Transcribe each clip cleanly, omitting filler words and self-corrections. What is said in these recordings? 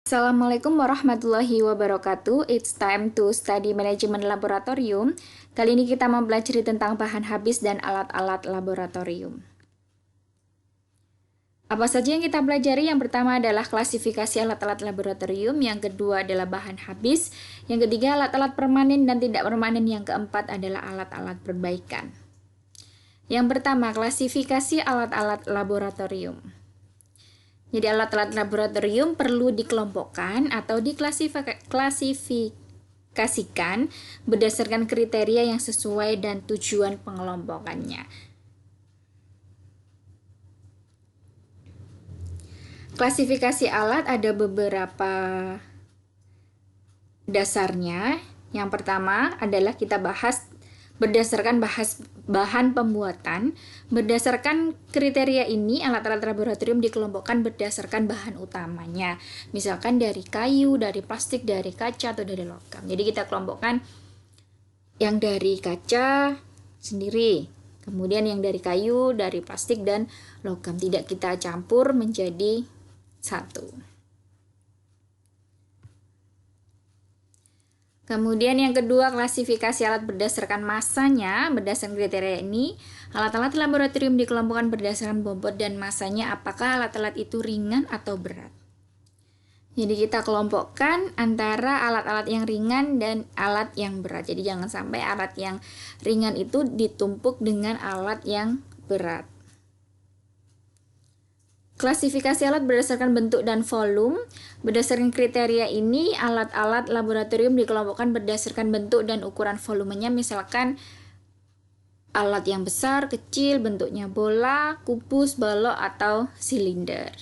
Assalamualaikum warahmatullahi wabarakatuh. It's time to study manajemen laboratorium. Kali ini kita mempelajari tentang bahan habis dan alat-alat laboratorium. Apa saja yang kita pelajari? Yang pertama adalah klasifikasi alat-alat laboratorium, yang kedua adalah bahan habis, yang ketiga alat-alat permanen dan tidak permanen, yang keempat adalah alat-alat perbaikan. Yang pertama, klasifikasi alat-alat laboratorium. Jadi alat-alat laboratorium perlu dikelompokkan atau diklasifikasikan berdasarkan kriteria yang sesuai dan tujuan pengelompokannya. Klasifikasi alat ada beberapa dasarnya. Yang pertama adalah kita bahas berdasarkan bahan pembuatan. Berdasarkan kriteria ini, alat-alat laboratorium dikelompokkan berdasarkan bahan utamanya. Misalkan dari kayu, dari plastik, dari kaca, atau dari logam. Jadi kita kelompokkan yang dari kaca sendiri, kemudian yang dari kayu, dari plastik, dan logam. Tidak kita campur menjadi satu. Kemudian yang kedua, klasifikasi alat berdasarkan masanya. Berdasarkan kriteria ini, alat-alat laboratorium dikelompokkan berdasarkan bobot dan masanya, apakah alat-alat itu ringan atau berat. Jadi kita kelompokkan antara alat-alat yang ringan dan alat yang berat. Jadi jangan sampai alat yang ringan itu ditumpuk dengan alat yang berat. Klasifikasi alat berdasarkan bentuk dan volume. Berdasarkan kriteria ini, alat-alat laboratorium dikelompokkan berdasarkan bentuk dan ukuran volumenya. Misalkan alat yang besar, kecil, bentuknya bola, kubus, balok, atau silinder.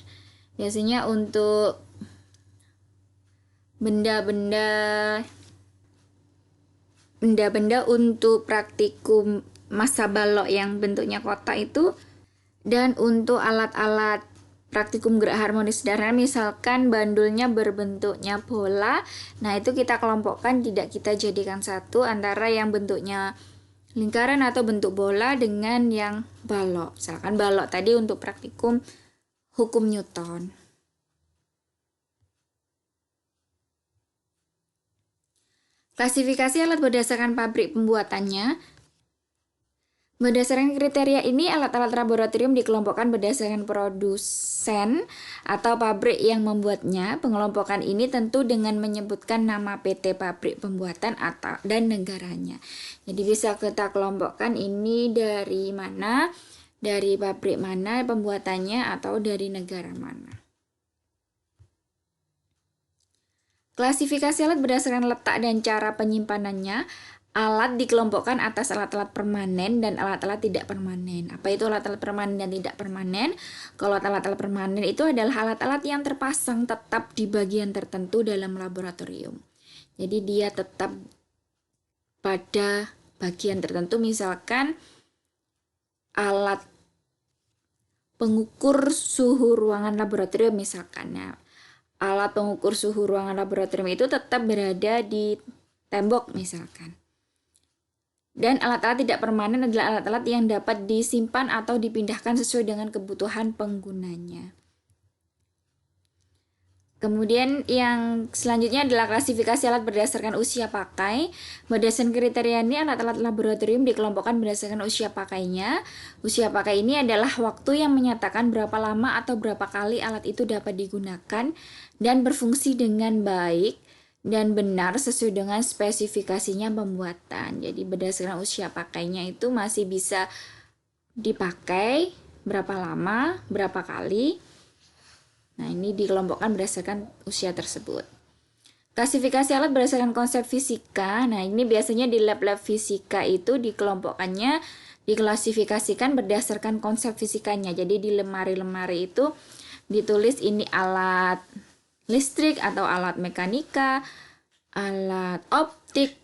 Biasanya untuk benda-benda untuk praktikum massa balok yang bentuknya kotak itu, dan untuk alat-alat praktikum gerak harmonis sederhana, misalkan bandulnya berbentuknya bola. Nah, itu kita kelompokkan, tidak kita jadikan satu antara yang bentuknya lingkaran atau bentuk bola dengan yang balok. Misalkan balok tadi untuk praktikum hukum Newton. Klasifikasi alat berdasarkan pabrik pembuatannya. Berdasarkan kriteria ini, alat-alat laboratorium dikelompokkan berdasarkan produsen atau pabrik yang membuatnya. Pengelompokan ini tentu dengan menyebutkan nama PT pabrik pembuatan dan negaranya. Jadi bisa kita kelompokkan ini dari mana, dari pabrik mana pembuatannya, atau dari negara mana. Klasifikasi alat berdasarkan letak dan cara penyimpanannya. Alat dikelompokkan atas alat-alat permanen dan alat-alat tidak permanen. Apa itu alat-alat permanen dan tidak permanen? Kalau alat-alat permanen itu adalah alat-alat yang terpasang tetap di bagian tertentu dalam laboratorium. Jadi dia tetap pada bagian tertentu, misalkan alat pengukur suhu ruangan laboratorium misalkan. Nah, alat pengukur suhu ruangan laboratorium itu tetap berada di tembok misalkan. Dan alat-alat tidak permanen adalah alat-alat yang dapat disimpan atau dipindahkan sesuai dengan kebutuhan penggunanya. Kemudian yang selanjutnya adalah klasifikasi alat berdasarkan usia pakai. Berdasarkan kriteria ini, alat-alat laboratorium dikelompokkan berdasarkan usia pakainya. Usia pakai ini adalah waktu yang menyatakan berapa lama atau berapa kali alat itu dapat digunakan dan berfungsi dengan baik dan benar sesuai dengan spesifikasinya pembuatan. Jadi berdasarkan usia pakainya itu masih bisa dipakai berapa lama, berapa kali. Nah, ini dikelompokkan berdasarkan usia tersebut. Klasifikasi alat berdasarkan konsep fisika. Nah, ini biasanya di lab-lab fisika itu dikelompokkannya, diklasifikasikan berdasarkan konsep fisikanya. Jadi di lemari-lemari itu ditulis ini alat listrik atau alat mekanika, alat optik,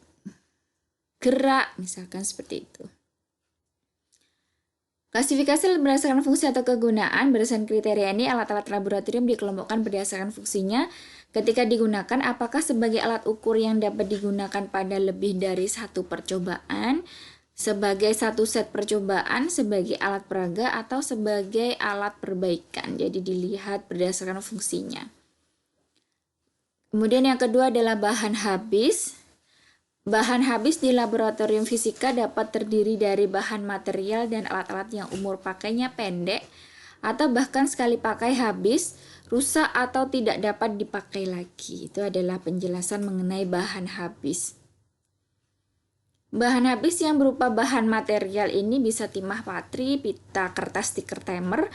gerak, misalkan seperti itu. Klasifikasi berdasarkan fungsi atau kegunaan. Berdasarkan kriteria ini, alat-alat laboratorium dikelompokkan berdasarkan fungsinya ketika digunakan, apakah sebagai alat ukur yang dapat digunakan pada lebih dari satu percobaan, sebagai satu set percobaan, sebagai alat peraga, atau sebagai alat perbaikan. Jadi dilihat berdasarkan fungsinya. Kemudian yang kedua adalah bahan habis. Bahan habis di laboratorium fisika dapat terdiri dari bahan material dan alat-alat yang umur pakainya pendek, atau bahkan sekali pakai habis, rusak atau tidak dapat dipakai lagi. Itu adalah penjelasan mengenai bahan habis. Bahan habis yang berupa bahan material ini bisa timah patri, pita kertas stiker timer.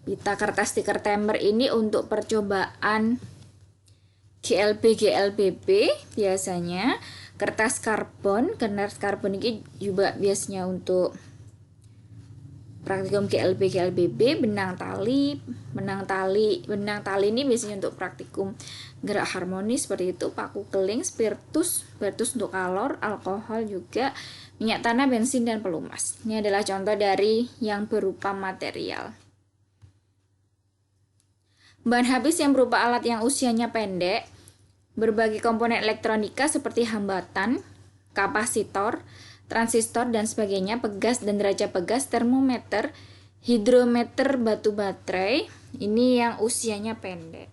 Pita kertas stiker timer ini untuk percobaan GLB biasanya. Kertas karbon ini juga biasanya untuk praktikum GLB, benang tali ini biasanya untuk praktikum gerak harmonis seperti itu, paku keling, spiritus untuk kalor, alkohol juga, minyak tanah, bensin, dan pelumas. Ini adalah contoh dari yang berupa material. Bahan habis yang berupa alat yang usianya pendek, berbagai komponen elektronika seperti hambatan, kapasitor, transistor, dan sebagainya, pegas dan deraja pegas, termometer, hidrometer, batu baterai, ini yang usianya pendek.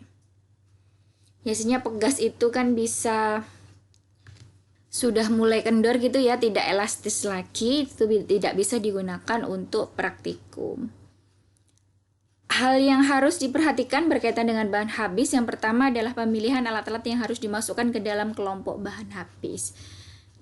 Biasanya pegas itu kan bisa sudah mulai kendor gitu ya, tidak elastis lagi, itu tidak bisa digunakan untuk praktikum. Hal yang harus diperhatikan berkaitan dengan bahan habis, yang pertama adalah pemilihan alat-alat yang harus dimasukkan ke dalam kelompok bahan habis.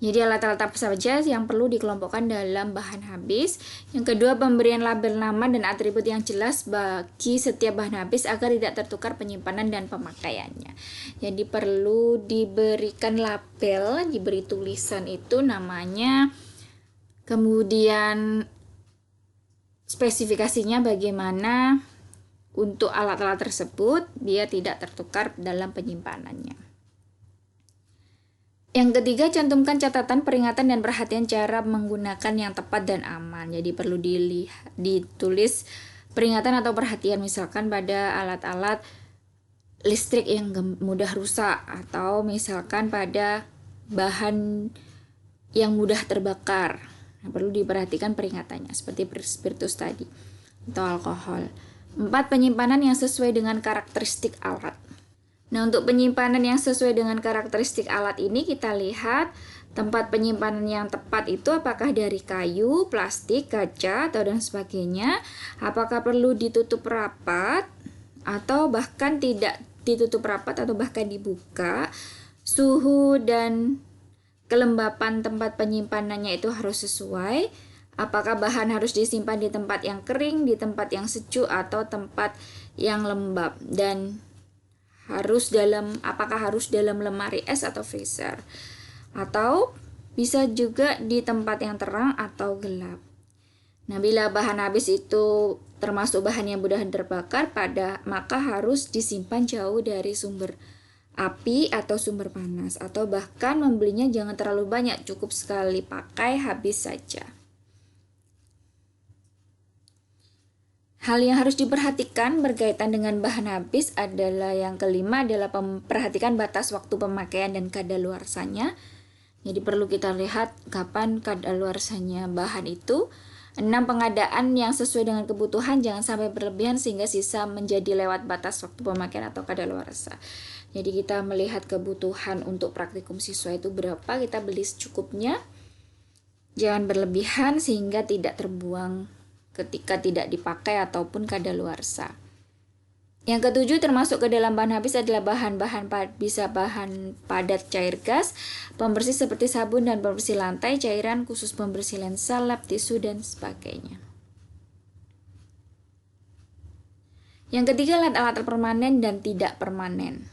Jadi alat-alat apa saja yang perlu dikelompokkan dalam bahan habis. Yang kedua, pemberian label nama dan atribut yang jelas bagi setiap bahan habis agar tidak tertukar penyimpanan dan pemakaiannya. Jadi perlu diberikan label, diberi tulisan itu namanya, kemudian spesifikasinya bagaimana untuk alat-alat tersebut biar tidak tertukar dalam penyimpanannya. Yang ketiga, cantumkan catatan, peringatan, dan perhatian cara menggunakan yang tepat dan aman. Jadi perlu ditulis peringatan atau perhatian misalkan pada alat-alat listrik yang mudah rusak, atau misalkan pada bahan yang mudah terbakar. Nah, perlu diperhatikan peringatannya seperti spiritus tadi atau alkohol. 4. Penyimpanan yang sesuai dengan karakteristik alat. Nah, untuk penyimpanan yang sesuai dengan karakteristik alat ini kita lihat tempat penyimpanan yang tepat itu apakah dari kayu, plastik, kaca, atau dan sebagainya. Apakah perlu ditutup rapat atau bahkan tidak ditutup rapat atau bahkan dibuka. Suhu dan kelembapan tempat penyimpanannya itu harus sesuai. Apakah bahan harus disimpan di tempat yang kering, di tempat yang sejuk, atau tempat yang lembab, dan apakah harus dalam lemari es atau freezer, atau bisa juga di tempat yang terang atau gelap. Nah, bila bahan habis itu termasuk bahan yang mudah terbakar, maka harus disimpan jauh dari sumber api atau sumber panas, atau bahkan membelinya jangan terlalu banyak, cukup sekali pakai habis saja. Hal yang harus diperhatikan berkaitan dengan bahan habis adalah yang kelima adalah perhatikan batas waktu pemakaian dan kadaluarsanya. Jadi perlu kita lihat kapan kadaluarsanya bahan itu. 6. Pengadaan yang sesuai dengan kebutuhan, jangan sampai berlebihan sehingga sisa menjadi lewat batas waktu pemakaian atau kadaluarsa. Jadi kita melihat kebutuhan untuk praktikum siswa itu berapa, kita beli secukupnya. Jangan berlebihan sehingga tidak terbuang ketika tidak dipakai ataupun kadaluarsa. Yang ketujuh, termasuk ke dalam bahan habis adalah bahan-bahan padat cair gas, pembersih seperti sabun dan pembersih lantai, cairan khusus pembersih lensa, lap, tisu, dan sebagainya. Yang ketiga, alat-alat permanen dan tidak permanen.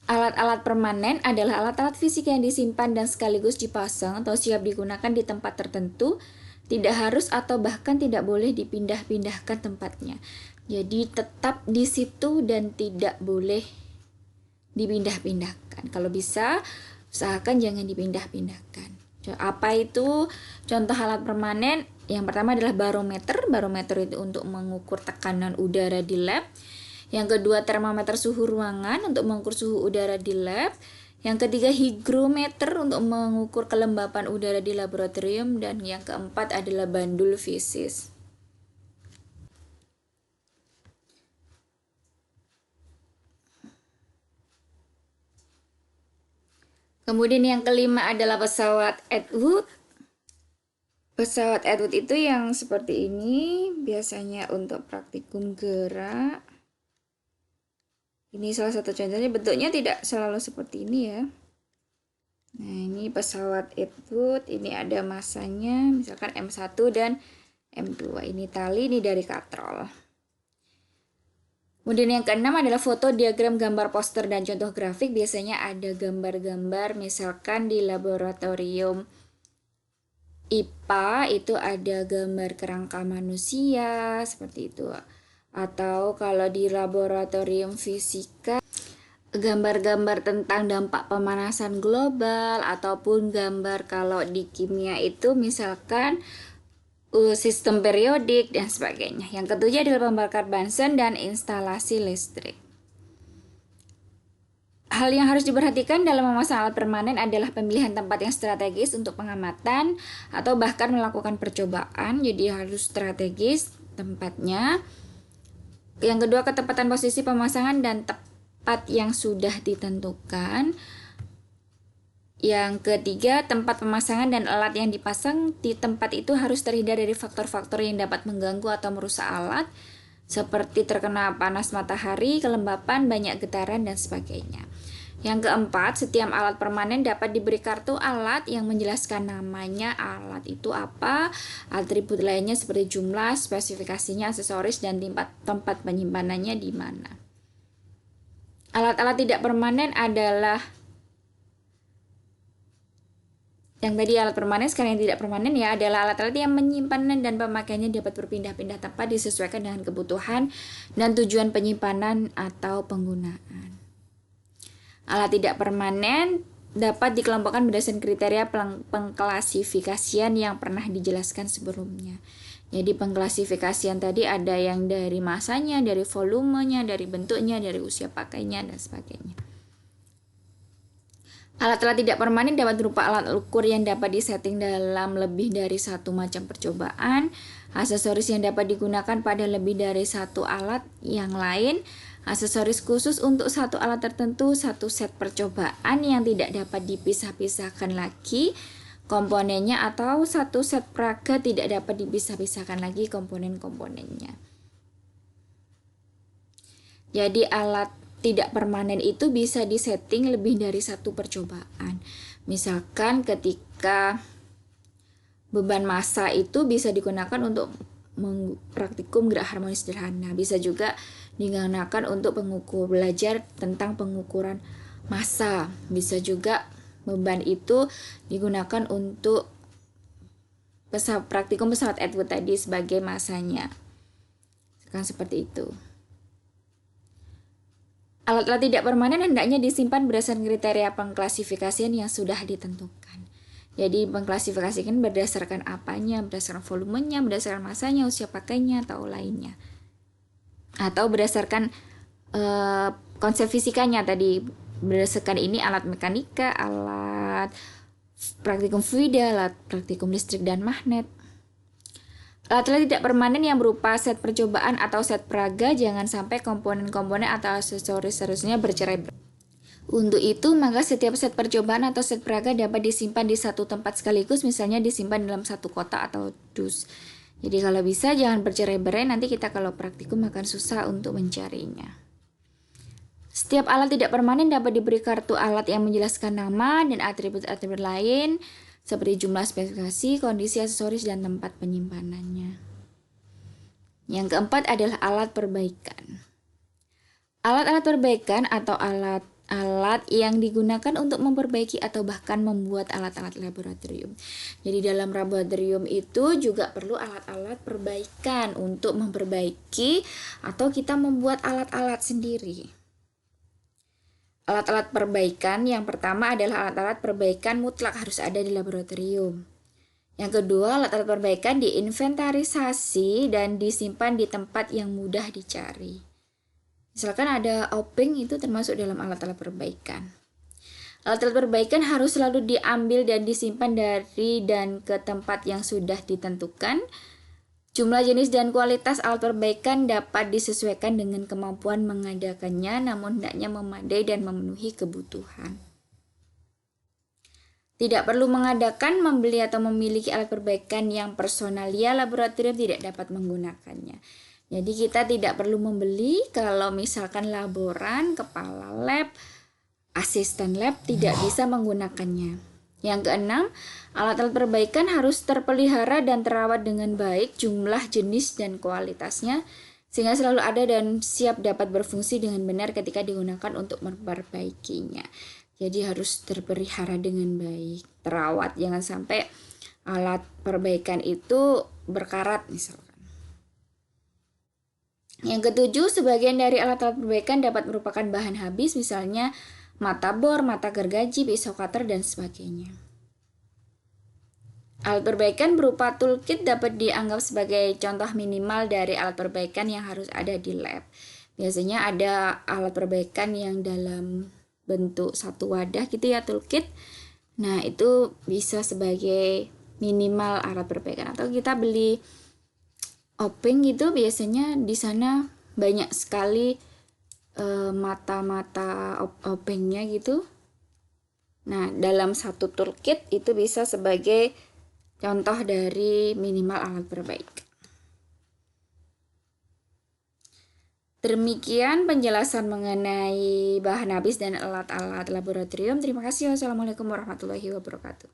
Alat-alat permanen adalah alat-alat fisik yang disimpan dan sekaligus dipasang atau siap digunakan di tempat tertentu, tidak harus atau bahkan tidak boleh dipindah-pindahkan tempatnya. Jadi tetap di situ dan tidak boleh dipindah-pindahkan. Kalau bisa, usahakan jangan dipindah-pindahkan. Apa itu contoh alat permanen? Yang pertama adalah barometer. Barometer itu untuk mengukur tekanan udara di lab. Yang kedua, termometer suhu ruangan untuk mengukur suhu udara di lab. Yang ketiga, hygrometer untuk mengukur kelembapan udara di laboratorium. Dan yang keempat adalah bandul fisis. Kemudian yang kelima adalah pesawat Atwood. Pesawat Atwood itu yang seperti ini, biasanya untuk praktikum gerak. Ini salah satu contohnya, bentuknya tidak selalu seperti ini ya. Nah, ini pesawat Atwood, ini ada masanya, misalkan M1 dan M2. Ini tali, ini dari katrol. Kemudian yang keenam adalah foto, diagram, gambar, poster, dan contoh grafik. Biasanya ada gambar-gambar, misalkan di laboratorium IPA itu ada gambar kerangka manusia seperti itu, atau kalau di laboratorium fisika gambar-gambar tentang dampak pemanasan global, ataupun gambar kalau di kimia itu misalkan sistem periodik dan sebagainya. Yang ketujuh adalah pembakar Bunsen dan instalasi listrik. Hal yang harus diperhatikan dalam memasang alat permanen adalah pemilihan tempat yang strategis untuk pengamatan atau bahkan melakukan percobaan. Jadi harus strategis tempatnya. Yang kedua, ketepatan posisi pemasangan dan tempat yang sudah ditentukan. Yang ketiga, tempat pemasangan dan alat yang dipasang di tempat itu harus terhindar dari faktor-faktor yang dapat mengganggu atau merusak alat, seperti terkena panas matahari, kelembapan, banyak getaran, dan sebagainya. Yang keempat, setiap alat permanen dapat diberi kartu alat yang menjelaskan namanya, alat itu apa, atribut lainnya seperti jumlah, spesifikasinya, aksesoris, dan tempat penyimpanannya di mana. Alat-alat tidak permanen adalah yang tadi alat permanen, sekarang yang tidak permanen ya adalah alat-alat yang menyimpan dan pemakaiannya dapat berpindah-pindah tempat disesuaikan dengan kebutuhan dan tujuan penyimpanan atau penggunaan. Alat tidak permanen dapat dikelompokkan berdasarkan kriteria pengklasifikasian yang pernah dijelaskan sebelumnya. Jadi pengklasifikasian tadi ada yang dari masanya, dari volumenya, dari bentuknya, dari usia pakainya, dan sebagainya. Alat-alat tidak permanen dapat berupa alat ukur yang dapat disetting dalam lebih dari satu macam percobaan, aksesoris yang dapat digunakan pada lebih dari satu alat yang lain, aksesoris khusus untuk satu alat tertentu, satu set percobaan yang tidak dapat dipisah-pisahkan lagi komponennya, atau satu set peraga tidak dapat dipisah-pisahkan lagi komponen-komponennya. Jadi alat tidak permanen itu bisa disetting lebih dari satu percobaan. Misalkan ketika beban massa itu bisa digunakan untuk praktikum gerak harmonis sederhana, bisa juga digunakan untuk belajar tentang pengukuran massa, bisa juga beban itu digunakan untuk praktikum pesawat Atwood tadi sebagai massanya, kan seperti itu. Alat-alat tidak permanen hendaknya disimpan berdasarkan kriteria pengklasifikasian yang sudah ditentukan. Jadi pengklasifikasikan berdasarkan apanya, berdasarkan volumenya, berdasarkan masanya, usia pakainya, atau lainnya. Atau berdasarkan konsep fisikanya tadi, berdasarkan ini alat mekanika, alat praktikum fluida, alat praktikum listrik dan magnet. Alat-alat tidak permanen yang berupa set percobaan atau set peraga, jangan sampai komponen-komponen atau aksesoris seharusnya bercerai-berai. Untuk itu, maka setiap set percobaan atau set peraga dapat disimpan di satu tempat sekaligus, misalnya disimpan dalam satu kotak atau dus. Jadi kalau bisa jangan bercerai-berai, nanti kita kalau praktikum akan susah untuk mencarinya. Setiap alat tidak permanen dapat diberi kartu alat yang menjelaskan nama dan atribut-atribut lain, seperti jumlah, spesifikasi, kondisi, aksesoris, dan tempat penyimpanannya. Yang keempat adalah alat perbaikan. Alat-alat perbaikan atau alat-alat yang digunakan untuk memperbaiki atau bahkan membuat alat-alat laboratorium. Jadi dalam laboratorium itu juga perlu alat-alat perbaikan untuk memperbaiki atau kita membuat alat-alat sendiri. Alat-alat perbaikan yang pertama adalah alat-alat perbaikan mutlak harus ada di laboratorium. Yang kedua, alat-alat perbaikan diinventarisasi dan disimpan di tempat yang mudah dicari. Misalkan ada obeng, itu termasuk dalam alat-alat perbaikan. Alat-alat perbaikan harus selalu diambil dan disimpan dari dan ke tempat yang sudah ditentukan. Jumlah, jenis, dan kualitas alat perbaikan dapat disesuaikan dengan kemampuan mengadakannya, namun hendaknya memadai dan memenuhi kebutuhan. Tidak perlu mengadakan, membeli atau memiliki alat perbaikan yang personalia, laboratorium tidak dapat menggunakannya. Jadi kita tidak perlu membeli kalau misalkan laboran, kepala lab, asisten lab tidak bisa menggunakannya. Yang keenam, alat-alat perbaikan harus terpelihara dan terawat dengan baik, jumlah, jenis, dan kualitasnya, sehingga selalu ada dan siap dapat berfungsi dengan benar ketika digunakan untuk memperbaikinya. Jadi harus terpelihara dengan baik, terawat, jangan sampai alat perbaikan itu berkarat misalkan. Yang ketujuh, sebagian dari alat-alat perbaikan dapat merupakan bahan habis, misalnya mata bor, mata gergaji, pisau cutter, dan sebagainya. Alat perbaikan berupa toolkit dapat dianggap sebagai contoh minimal dari alat perbaikan yang harus ada di lab. Biasanya ada alat perbaikan yang dalam bentuk satu wadah gitu ya, toolkit. Nah, itu bisa sebagai minimal alat perbaikan. Atau kita beli openg gitu, biasanya di sana banyak sekali mata-mata opengnya gitu. Nah, dalam satu toolkit itu bisa sebagai contoh dari minimal alat perbaikan. Demikian penjelasan mengenai bahan habis dan alat-alat laboratorium. Terima kasih. Wassalamualaikum warahmatullahi wabarakatuh.